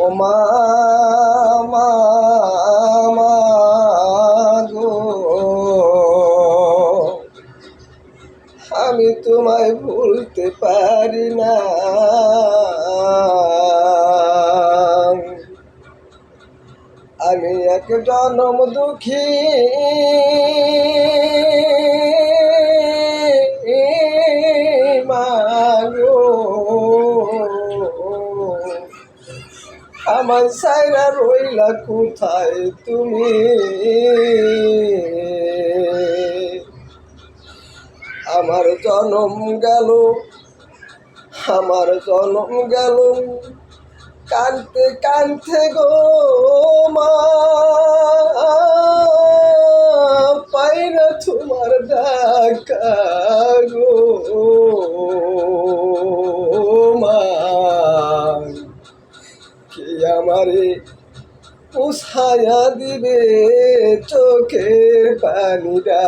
ও মা, মা, মা গো, আমি তোমায় ভুলতে পারি না। আমি এক জনম দুঃখী মা গো, আমার সাইরা রইলা কোথায় তুমি? আমার জনম গেল, আমার জনম গেল কানতে কানতে গো মা, পাই না তোমার ডাকা গো মা। কে আমারে পুষায়া দিবে চোখের পানিটা?